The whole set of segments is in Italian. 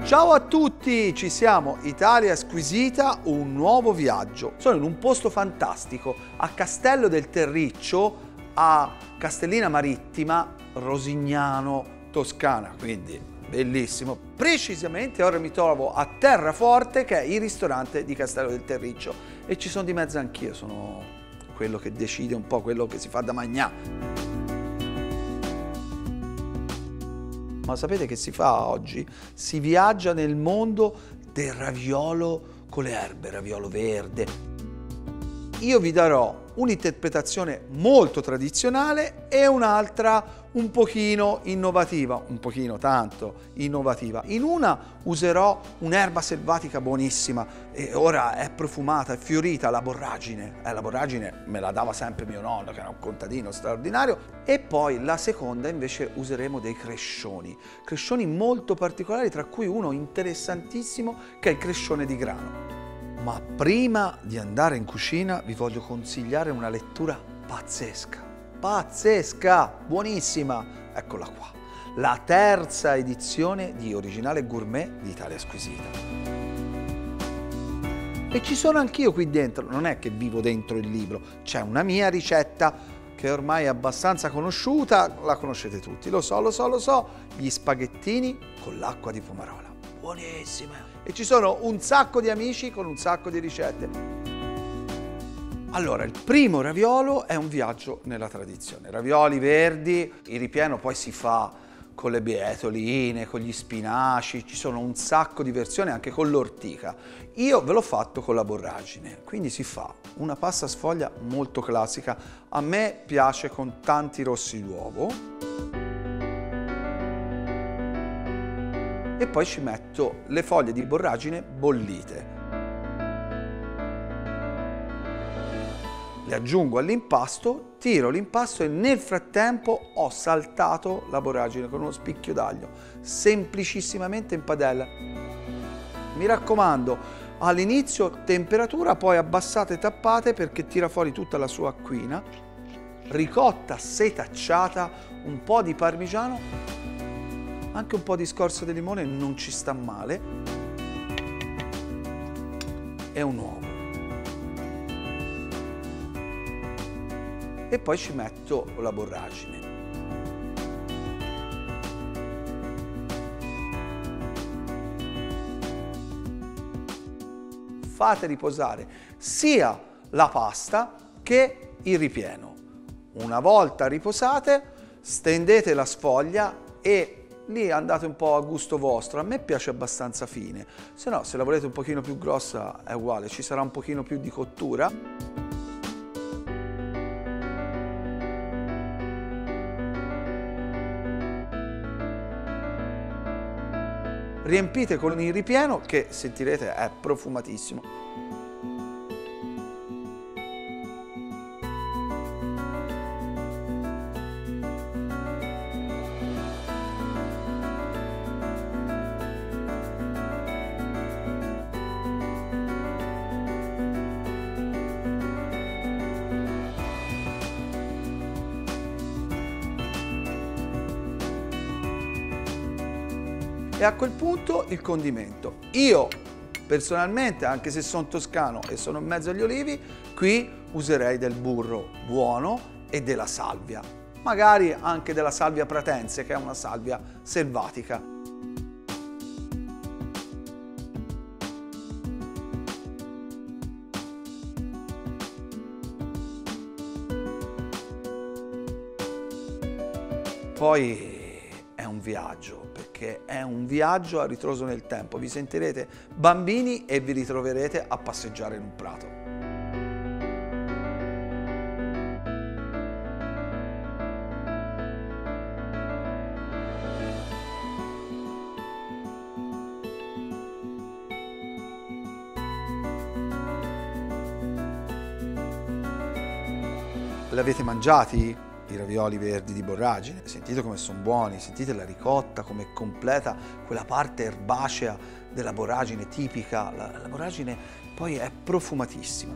Ciao a tutti, ci siamo, Italia Squisita, un nuovo viaggio. Sono in un posto fantastico, a Castello del Terriccio, a Castellina Marittima, Rosignano, Toscana, quindi bellissimo. Precisamente ora mi trovo a Terraforte, che è il ristorante di Castello del Terriccio, e ci sono di mezzo anch'io, sono quello che decide un po' quello che si fa da mangiare. Ma sapete che si fa oggi? Si viaggia nel mondo del raviolo con le erbe, raviolo verde. Io vi darò un'interpretazione molto tradizionale e un'altra un pochino innovativa, un pochino tanto innovativa. In una userò un'erba selvatica buonissima e ora è profumata, è fiorita, la borragine. La borragine me la dava sempre mio nonno, che era un contadino straordinario. E poi la seconda invece useremo dei crescioni molto particolari, tra cui uno interessantissimo che è il crescione di grano. Ma prima di andare in cucina vi voglio consigliare una lettura pazzesca, buonissima, eccola qua, la terza edizione di Originale Gourmet di Italia Squisita. E ci sono anch'io qui dentro, non è che vivo dentro il libro, c'è una mia ricetta che ormai è abbastanza conosciuta, la conoscete tutti, lo so, gli spaghettini con l'acqua di pomarola, buonissima! E ci sono un sacco di amici con un sacco di ricette. Allora, il primo raviolo è un viaggio nella tradizione. Ravioli verdi, il ripieno poi si fa con le bietoline, con gli spinaci, ci sono un sacco di versioni anche con l'ortica. Io ve l'ho fatto con la borragine, quindi si fa una pasta sfoglia molto classica. A me piace con tanti rossi d'uovo. E poi ci metto le foglie di borragine bollite. Le aggiungo all'impasto, tiro l'impasto e nel frattempo ho saltato la borragine con uno spicchio d'aglio, semplicissimamente in padella. Mi raccomando, all'inizio temperatura, poi abbassate e tappate perché tira fuori tutta la sua acquina, ricotta setacciata, un po' di parmigiano, anche un po' di scorza di limone non ci sta male, e un uovo. E poi ci metto la borragine. Fate riposare sia la pasta che il ripieno. Una volta riposate, stendete la sfoglia e lì andate un po' a gusto vostro. A me piace abbastanza fine, se no, se la volete un pochino più grossa è uguale, ci sarà un pochino più di cottura. Riempite con il ripieno che sentirete è profumatissimo. E a quel punto il condimento. Io personalmente, anche se sono toscano e sono in mezzo agli olivi, qui userei del burro buono e della salvia, magari anche della salvia pratense, che è una salvia selvatica. Poi è un viaggio, perché è un viaggio a ritroso nel tempo. Vi sentirete bambini e vi ritroverete a passeggiare in un prato. L'avete mangiati? I ravioli verdi di borragine? Sentite come sono buoni, sentite la ricotta come completa quella parte erbacea della borragine tipica. La borragine poi è profumatissima.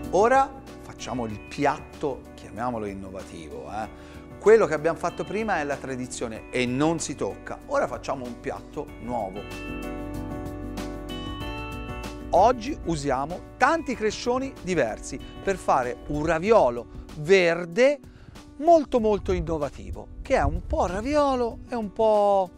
Ora facciamo il piatto, chiamiamolo innovativo, Quello che abbiamo fatto prima è la tradizione e non si tocca. Ora facciamo un piatto nuovo. Oggi usiamo tanti crescioni diversi per fare un raviolo verde molto innovativo, che è un po' raviolo e un po'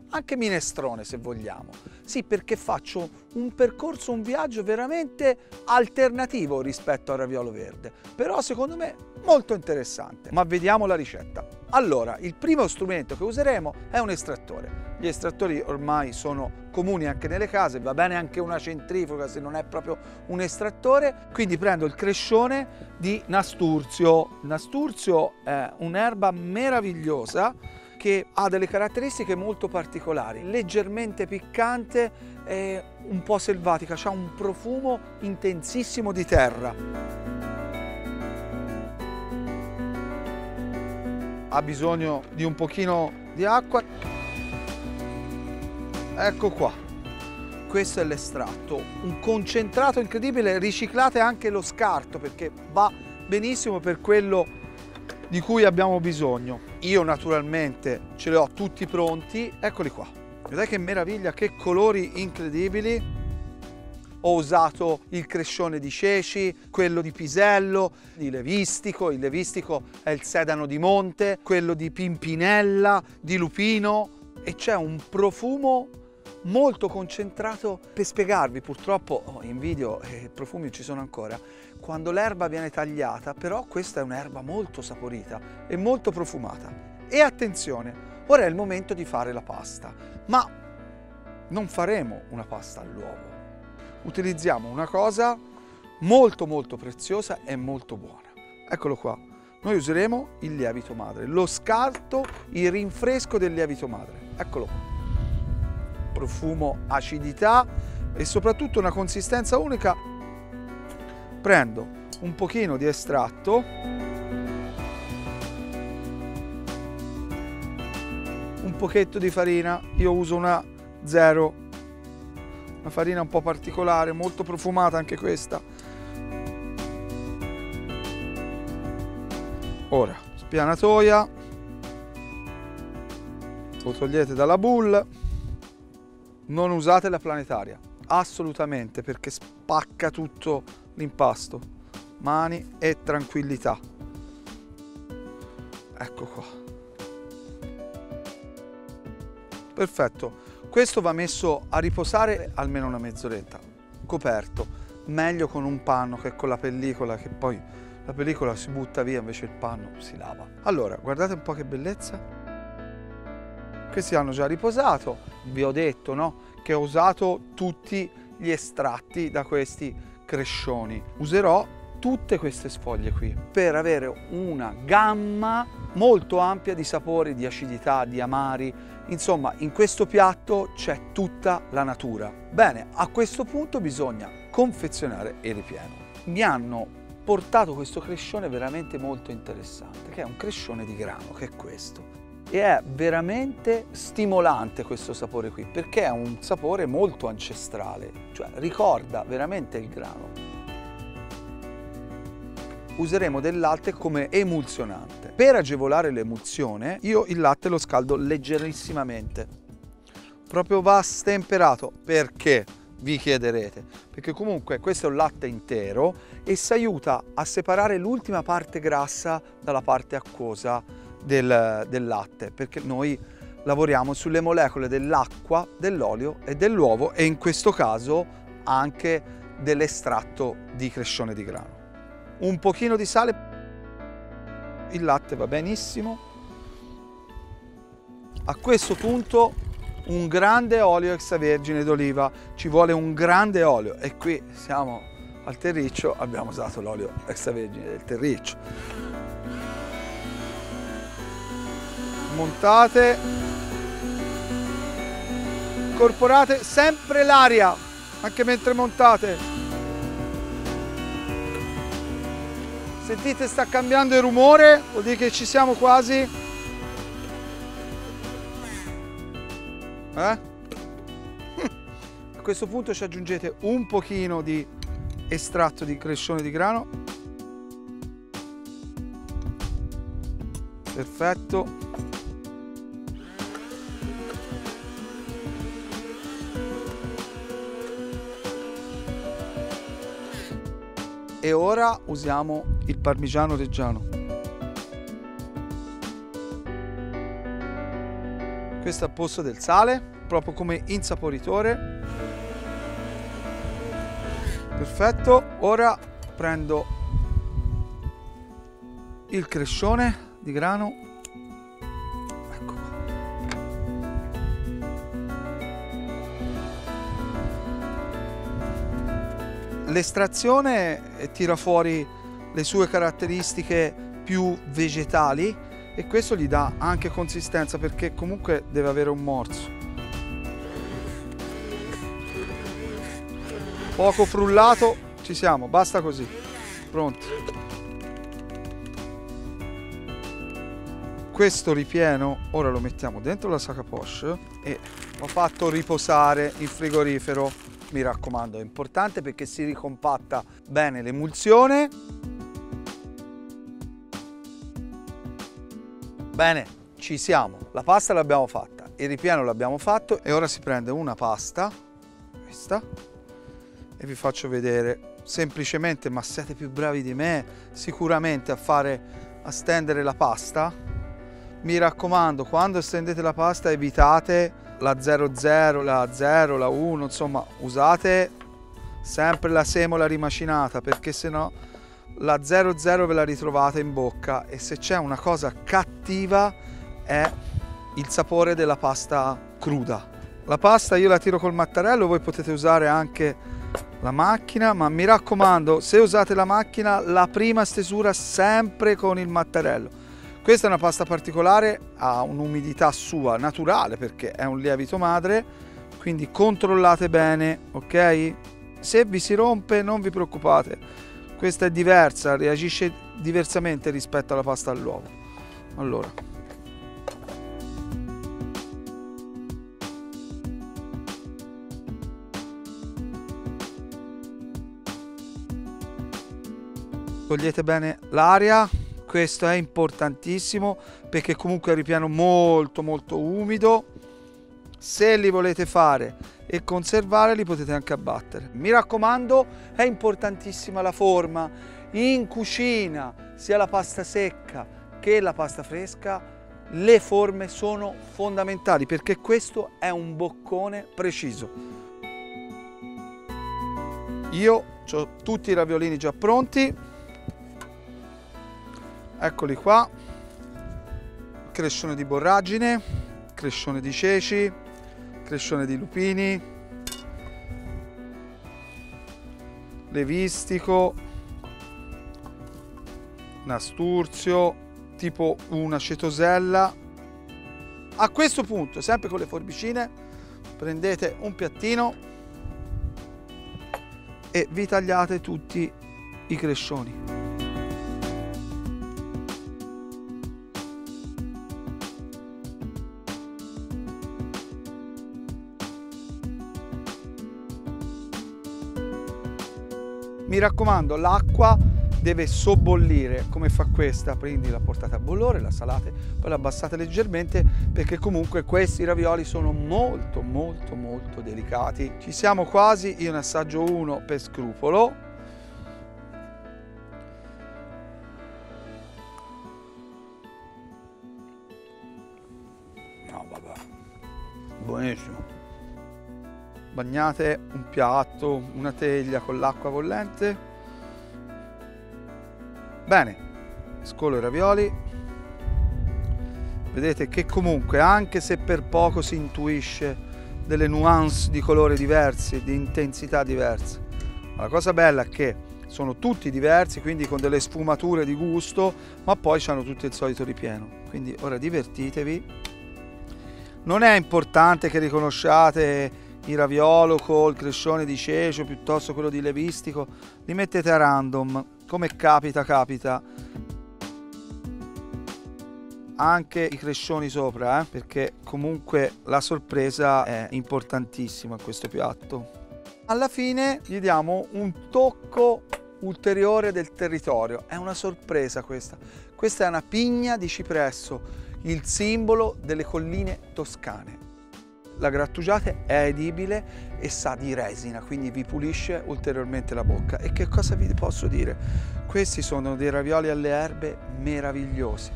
anche minestrone se vogliamo. Sì, perché faccio un percorso, un viaggio veramente alternativo rispetto al raviolo verde, però secondo me molto interessante. Ma vediamo la ricetta. Allora, il primo strumento che useremo è un estrattore. Gli estrattori ormai sono comuni anche nelle case, va bene anche una centrifuga se non è proprio un estrattore. Quindi prendo il crescione di nasturzio. Il nasturzio è un'erba meravigliosa che ha delle caratteristiche molto particolari, leggermente piccante e un po' selvatica, ha un profumo intensissimo di terra. Ha bisogno di un pochino di acqua. Ecco qua, questo è l'estratto, un concentrato incredibile, riciclate anche lo scarto perché va benissimo per quello di cui abbiamo bisogno. Io naturalmente ce li ho tutti pronti, eccoli qua. Vedete che meraviglia, che colori incredibili. Ho usato il crescione di ceci, quello di pisello, di levistico, il levistico è il sedano di monte, quello di pimpinella, di lupino e c'è un profumo molto concentrato. Per spiegarvi, purtroppo in video profumi ci sono ancora, quando l'erba viene tagliata, però questa è un'erba molto saporita e molto profumata. E attenzione, ora è il momento di fare la pasta, ma non faremo una pasta all'uovo. Utilizziamo una cosa molto preziosa e molto buona. Eccolo qua, noi useremo il lievito madre, lo scarto, il rinfresco del lievito madre. Eccolo qua. Profumo, acidità e soprattutto una consistenza unica. Prendo un pochino di estratto, un pochetto di farina, io uso una 0, una farina un po' particolare, molto profumata anche questa. Ora, spianatoia, lo togliete dalla boule. Non usate la planetaria, assolutamente, perché spacca tutto l'impasto. Mani e tranquillità. Ecco qua. Perfetto. Questo va messo a riposare almeno una mezz'oretta, coperto. Meglio con un panno che con la pellicola, che poi la pellicola si butta via, invece il panno si lava. Allora, guardate un po' che bellezza. Questi hanno già riposato, vi ho detto, no? Che ho usato tutti gli estratti da questi crescioni. Userò tutte queste sfoglie qui per avere una gamma molto ampia di sapori, di acidità, di amari. Insomma, in questo piatto c'è tutta la natura. Bene, a questo punto bisogna confezionare il ripieno. Mi hanno portato questo crescione veramente molto interessante, che è un crescione di grano, che è questo. E è veramente stimolante questo sapore qui, perché è un sapore molto ancestrale, cioè ricorda veramente il grano. Useremo del latte come emulsionante. Per agevolare l'emulsione, io il latte lo scaldo leggerissimamente. Proprio va stemperato. Perché? Vi chiederete. Perché comunque questo è un latte intero e si aiuta a separare l'ultima parte grassa dalla parte acquosa del latte, perché noi lavoriamo sulle molecole dell'acqua, dell'olio e dell'uovo e in questo caso anche dell'estratto di crescione di grano. Un pochino di sale, il latte va benissimo. A questo punto un grande olio extravergine d'oliva, ci vuole un grande olio e qui siamo al terriccio, abbiamo usato l'olio extravergine del terriccio. Montate, incorporate sempre l'aria anche mentre montate. Sentite, sta cambiando il rumore, vuol dire che ci siamo quasi. A questo punto ci aggiungete un pochino di estratto di crescione di grano. Perfetto. E ora usiamo il parmigiano reggiano. Questo è al posto del sale, proprio come insaporitore. Perfetto. Ora prendo il crescione di grano. Ecco qua. L'estrazione tira fuori le sue caratteristiche più vegetali e questo gli dà anche consistenza, perché comunque deve avere un morso. Poco frullato, ci siamo, basta così. Pronti. Questo ripieno ora lo mettiamo dentro la sac à poche e ho fatto riposare in frigorifero. Mi raccomando, è importante perché si ricompatta bene l'emulsione. Bene, ci siamo. La pasta l'abbiamo fatta, il ripieno l'abbiamo fatto e ora si prende una pasta, questa, e vi faccio vedere semplicemente, ma siete più bravi di me sicuramente a stendere la pasta. Mi raccomando, quando stendete la pasta evitate la 00, la 0, la 1, insomma usate sempre la semola rimacinata, perché sennò la 00 ve la ritrovate in bocca e se c'è una cosa cattiva è il sapore della pasta cruda. La pasta io la tiro col mattarello, voi potete usare anche la macchina, ma mi raccomando, se usate la macchina, la prima stesura sempre con il mattarello. Questa è una pasta particolare, ha un'umidità sua naturale perché è un lievito madre, quindi controllate bene, ok? Se vi si rompe non vi preoccupate, questa è diversa, reagisce diversamente rispetto alla pasta all'uovo. Allora, togliete bene l'aria. Questo è importantissimo perché comunque è un ripieno molto umido. Se li volete fare e conservare li potete anche abbattere. Mi raccomando, è importantissima la forma. In cucina, sia la pasta secca che la pasta fresca, le forme sono fondamentali perché questo è un boccone preciso. Io ho tutti i raviolini già pronti. Eccoli qua, crescione di borragine, crescione di ceci, crescione di lupini, levistico, nasturzio, tipo una cetosella. A questo punto, sempre con le forbicine, prendete un piattino e vi tagliate tutti i crescioni. Mi raccomando, l'acqua deve sobbollire, come fa questa, quindi la portate a bollore, la salate, poi la abbassate leggermente perché comunque questi ravioli sono molto delicati. Ci siamo quasi, io ne assaggio uno per scrupolo. No, vabbè, buonissimo. Bagnate un piatto, una teglia con l'acqua bollente. Bene, scolo i ravioli. Vedete che comunque, anche se per poco si intuisce delle nuance di colore diversi, di intensità diverse, la cosa bella è che sono tutti diversi, quindi con delle sfumature di gusto, ma poi hanno tutti il solito ripieno. Quindi ora divertitevi. Non è importante che riconosciate il raviolo col crescione di cecio piuttosto quello di levistico, li mettete a random, come capita capita. Anche i crescioni sopra, perché comunque la sorpresa è importantissima a questo piatto. Alla fine gli diamo un tocco ulteriore del territorio. È una sorpresa questa. Questa è una pigna di cipresso, il simbolo delle colline toscane. La grattugiate è edibile e sa di resina, quindi vi pulisce ulteriormente la bocca. E che cosa vi posso dire? Questi sono dei ravioli alle erbe meravigliosi.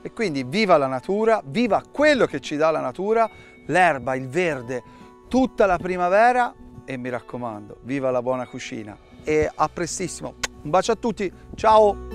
E quindi viva la natura, viva quello che ci dà la natura, l'erba, il verde, tutta la primavera e mi raccomando, viva la buona cucina. E a prestissimo. Un bacio a tutti, ciao!